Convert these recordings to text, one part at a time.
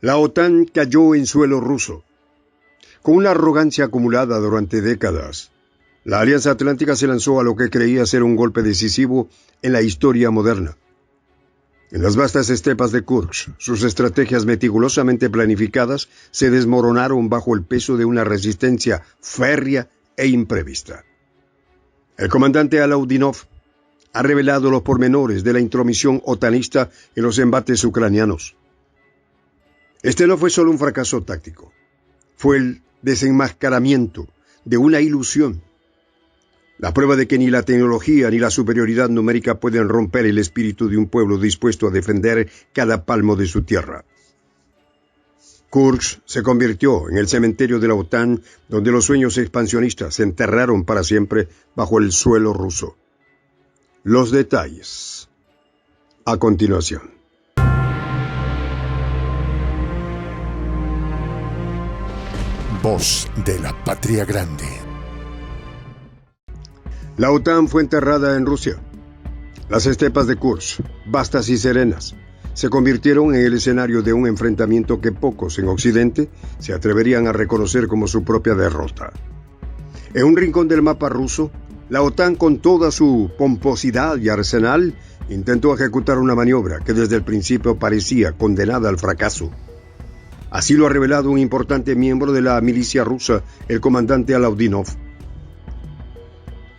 La OTAN cayó en suelo ruso. Con una arrogancia acumulada durante décadas, la Alianza Atlántica se lanzó a lo que creía ser un golpe decisivo en la historia moderna. En las vastas estepas de Kursk, sus estrategias meticulosamente planificadas se desmoronaron bajo el peso de una resistencia férrea e imprevista. El comandante Alaudinov ha revelado los pormenores de la intromisión otanista en los embates ucranianos. Este no fue solo un fracaso táctico, fue el desenmascaramiento de una ilusión. La prueba de que ni la tecnología ni la superioridad numérica pueden romper el espíritu de un pueblo dispuesto a defender cada palmo de su tierra. Kursk se convirtió en el cementerio de la OTAN, donde los sueños expansionistas se enterraron para siempre bajo el suelo ruso. Los detalles a continuación. Voz de la Patria Grande. La OTAN fue enterrada en Rusia. Las estepas de Kursk, vastas y serenas, se convirtieron en el escenario de un enfrentamiento que pocos en Occidente se atreverían a reconocer como su propia derrota. En un rincón del mapa ruso, la OTAN, con toda su pomposidad y arsenal, intentó ejecutar una maniobra que desde el principio parecía condenada al fracaso. Así lo ha revelado un importante miembro de la milicia rusa, el comandante Alaudinov.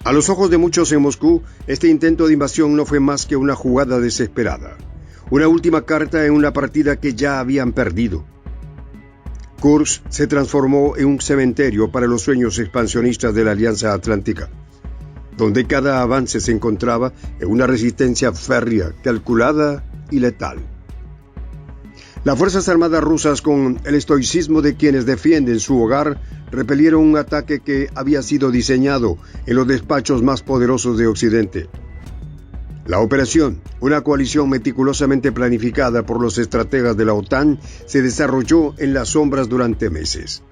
A los ojos de muchos en Moscú, este intento de invasión no fue más que una jugada desesperada, una última carta en una partida que ya habían perdido. Kursk se transformó en un cementerio para los sueños expansionistas de la Alianza Atlántica, donde cada avance se encontraba en una resistencia férrea, calculada y letal. Las Fuerzas Armadas rusas, con el estoicismo de quienes defienden su hogar, repelieron un ataque que había sido diseñado en los despachos más poderosos de Occidente. La operación, una coalición meticulosamente planificada por los estrategas de la OTAN, se desarrolló en las sombras durante meses.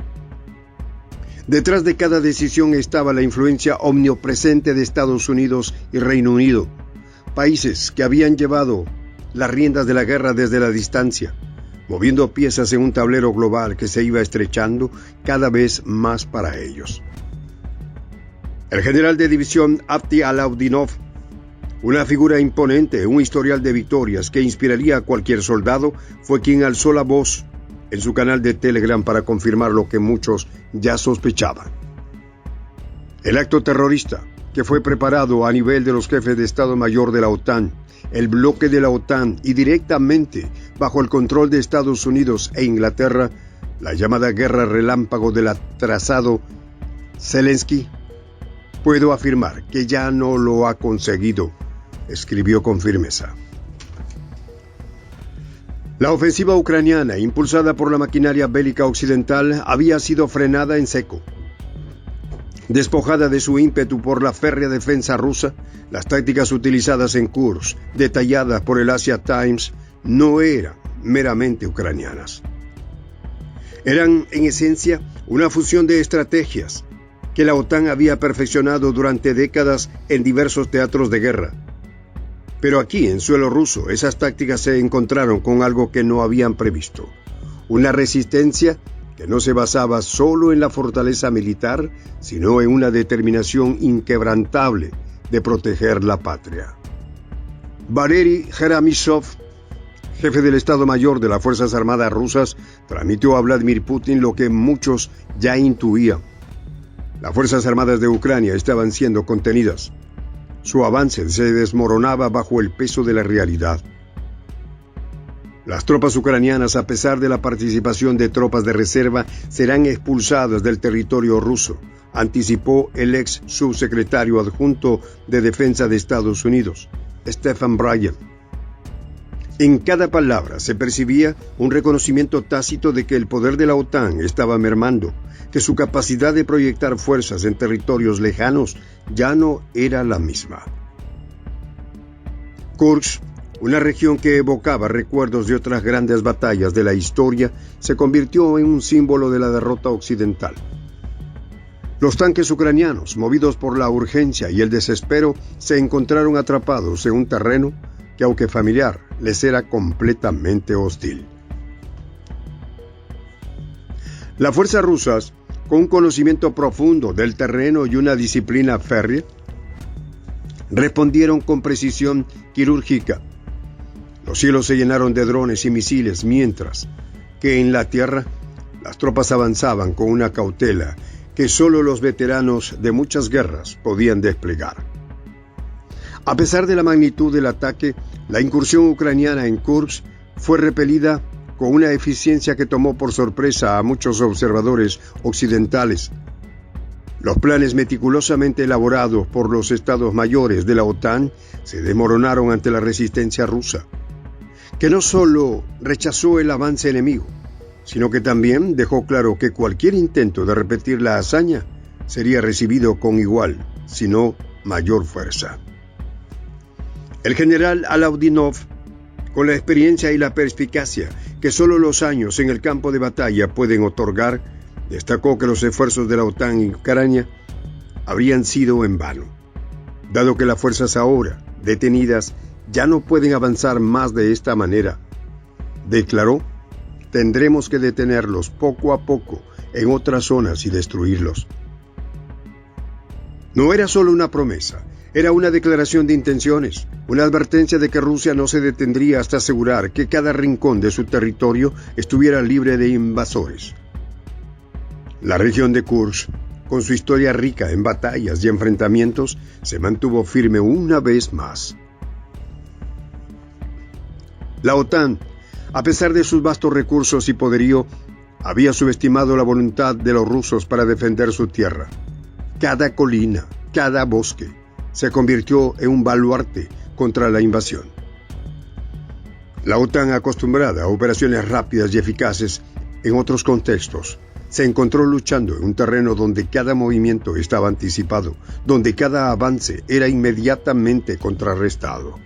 Detrás de cada decisión estaba la influencia omnipresente de Estados Unidos y Reino Unido, países que habían llevado las riendas de la guerra desde la distancia, moviendo piezas en un tablero global que se iba estrechando cada vez más para ellos. El general de división Avdi Alaudinov, una figura imponente, un historial de victorias que inspiraría a cualquier soldado, fue quien alzó la voz en su canal de Telegram para confirmar lo que muchos ya sospechaban. El acto terrorista, que fue preparado a nivel de los jefes de Estado Mayor de la OTAN, el bloque de la OTAN y directamente bajo el control de Estados Unidos e Inglaterra, la llamada guerra relámpago del atrasado Zelensky, puedo afirmar que ya no lo ha conseguido, escribió con firmeza. La ofensiva ucraniana, impulsada por la maquinaria bélica occidental, había sido frenada en seco. Despojada de su ímpetu por la férrea defensa rusa, las tácticas utilizadas en Kursk, detalladas por el Asia Times, no eran meramente ucranianas. Eran, en esencia, una fusión de estrategias que la OTAN había perfeccionado durante décadas en diversos teatros de guerra. Pero aquí, en suelo ruso, esas tácticas se encontraron con algo que no habían previsto: una resistencia que no se basaba solo en la fortaleza militar, sino en una determinación inquebrantable de proteger la patria. Valery Geramisov, jefe del Estado Mayor de las Fuerzas Armadas rusas, transmitió a Vladimir Putin lo que muchos ya intuían. Las Fuerzas Armadas de Ucrania estaban siendo contenidas. Su avance se desmoronaba bajo el peso de la realidad. Las tropas ucranianas, a pesar de la participación de tropas de reserva, serán expulsadas del territorio ruso, anticipó el ex subsecretario adjunto de Defensa de Estados Unidos, Stephen Bryan. En cada palabra se percibía un reconocimiento tácito de que el poder de la OTAN estaba mermando, que su capacidad de proyectar fuerzas en territorios lejanos ya no era la misma. Kursk, una región que evocaba recuerdos de otras grandes batallas de la historia, se convirtió en un símbolo de la derrota occidental. Los tanques ucranianos, movidos por la urgencia y el desespero, se encontraron atrapados en un terreno que, aunque familiar, les era completamente hostil. Las fuerzas rusas, con un conocimiento profundo del terreno y una disciplina férrea, respondieron con precisión quirúrgica. Los cielos se llenaron de drones y misiles, mientras que en la tierra las tropas avanzaban con una cautela que solo los veteranos de muchas guerras podían desplegar. A pesar de la magnitud del ataque, la incursión ucraniana en Kursk fue repelida con una eficiencia que tomó por sorpresa a muchos observadores occidentales. Los planes meticulosamente elaborados por los estados mayores de la OTAN se desmoronaron ante la resistencia rusa, que no solo rechazó el avance enemigo, sino que también dejó claro que cualquier intento de repetir la hazaña sería recibido con igual, si no mayor fuerza. El general Alaudinov, con la experiencia y la perspicacia que solo los años en el campo de batalla pueden otorgar, destacó que los esfuerzos de la OTAN en Ucrania habrían sido en vano, dado que las fuerzas ahora detenidas ya no pueden avanzar más de esta manera. Declaró: tendremos que detenerlos poco a poco en otras zonas y destruirlos. No era solo una promesa, era una declaración de intenciones, una advertencia de que Rusia no se detendría hasta asegurar que cada rincón de su territorio estuviera libre de invasores. La región de Kursk, con su historia rica en batallas y enfrentamientos, se mantuvo firme una vez más. La OTAN, a pesar de sus vastos recursos y poderío, había subestimado la voluntad de los rusos para defender su tierra. Cada colina, cada bosque, se convirtió en un baluarte contra la invasión. La OTAN, acostumbrada a operaciones rápidas y eficaces en otros contextos, se encontró luchando en un terreno donde cada movimiento estaba anticipado, donde cada avance era inmediatamente contrarrestado.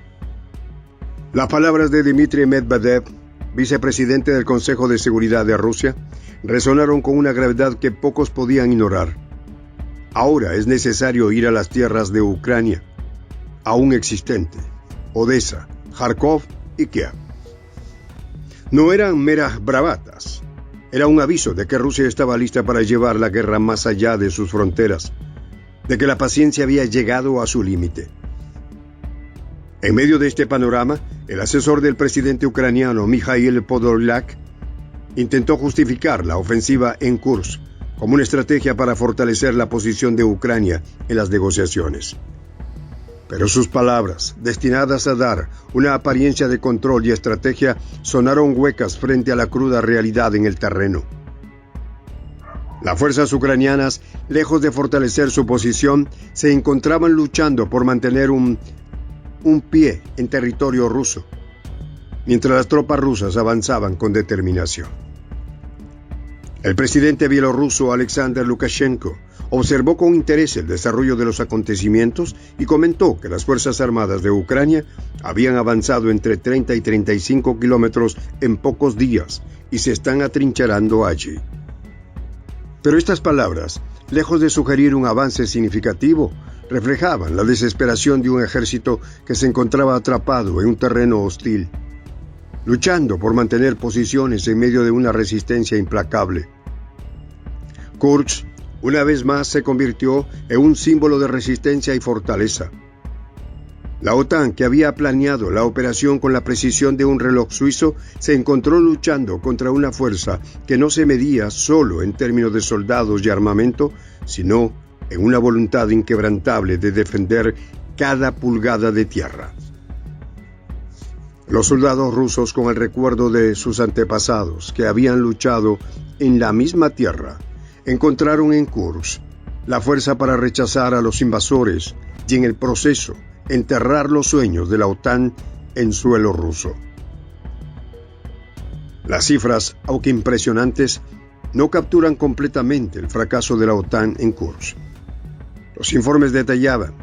Las palabras de Dmitry Medvedev, vicepresidente del Consejo de Seguridad de Rusia, resonaron con una gravedad que pocos podían ignorar. Ahora es necesario ir a las tierras de Ucrania, aún existente, Odessa, Kharkov y Kiev. No eran meras bravatas, era un aviso de que Rusia estaba lista para llevar la guerra más allá de sus fronteras, de que la paciencia había llegado a su límite. En medio de este panorama, el asesor del presidente ucraniano Mikhail Podolyak intentó justificar la ofensiva en Kursk como una estrategia para fortalecer la posición de Ucrania en las negociaciones. Pero sus palabras, destinadas a dar una apariencia de control y estrategia, sonaron huecas frente a la cruda realidad en el terreno. Las fuerzas ucranianas, lejos de fortalecer su posición, se encontraban luchando por mantener un pie en territorio ruso, mientras las tropas rusas avanzaban con determinación. El presidente bielorruso Alexander Lukashenko observó con interés el desarrollo de los acontecimientos y comentó que las Fuerzas Armadas de Ucrania habían avanzado entre 30 y 35 kilómetros en pocos días y se están atrincherando allí. Pero estas palabras, lejos de sugerir un avance significativo, reflejaban la desesperación de un ejército que se encontraba atrapado en un terreno hostil, luchando por mantener posiciones en medio de una resistencia implacable. Kursk, una vez más, se convirtió en un símbolo de resistencia y fortaleza. La OTAN, que había planeado la operación con la precisión de un reloj suizo, se encontró luchando contra una fuerza que no se medía solo en términos de soldados y armamento, sino en una voluntad inquebrantable de defender cada pulgada de tierra. Los soldados rusos, con el recuerdo de sus antepasados que habían luchado en la misma tierra, encontraron en Kursk la fuerza para rechazar a los invasores y en el proceso enterrar los sueños de la OTAN en suelo ruso. Las cifras, aunque impresionantes, no capturan completamente el fracaso de la OTAN en Kursk. Los informes detallaban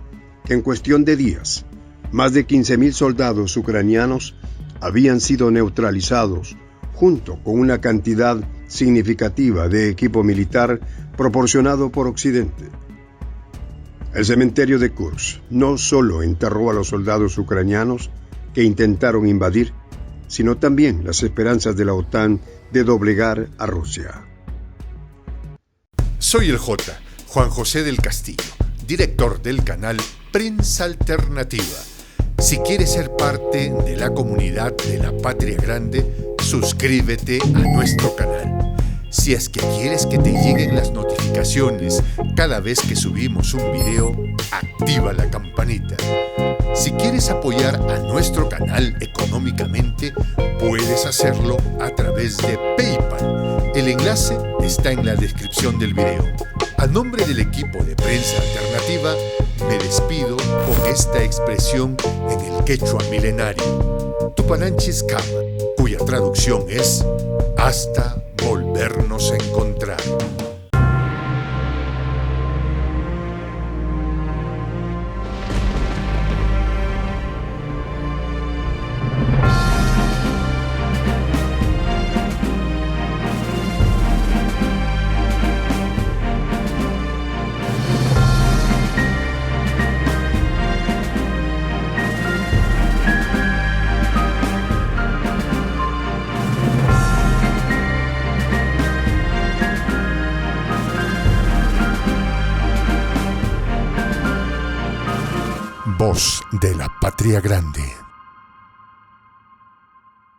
que en cuestión de días, más de 15.000 soldados ucranianos habían sido neutralizados, junto con una cantidad significativa de equipo militar proporcionado por Occidente. El cementerio de Kursk no solo enterró a los soldados ucranianos que intentaron invadir, sino también las esperanzas de la OTAN de doblegar a Rusia. Soy el J, Juan José del Castillo, director del canal Prensa Alternativa. Si quieres ser parte de la comunidad de la Patria Grande, suscríbete a nuestro canal. Si es que quieres que te lleguen las notificaciones cada vez que subimos un video, activa la campanita. Si quieres apoyar a nuestro canal económicamente, puedes hacerlo a través de PayPal. El enlace está en la descripción del video. A nombre del equipo de Prensa Alternativa, me despido con esta expresión en el quechua milenario, Tupananchis Kama, cuya traducción es hasta volvernos a encontrar. Voz de la Patria Grande.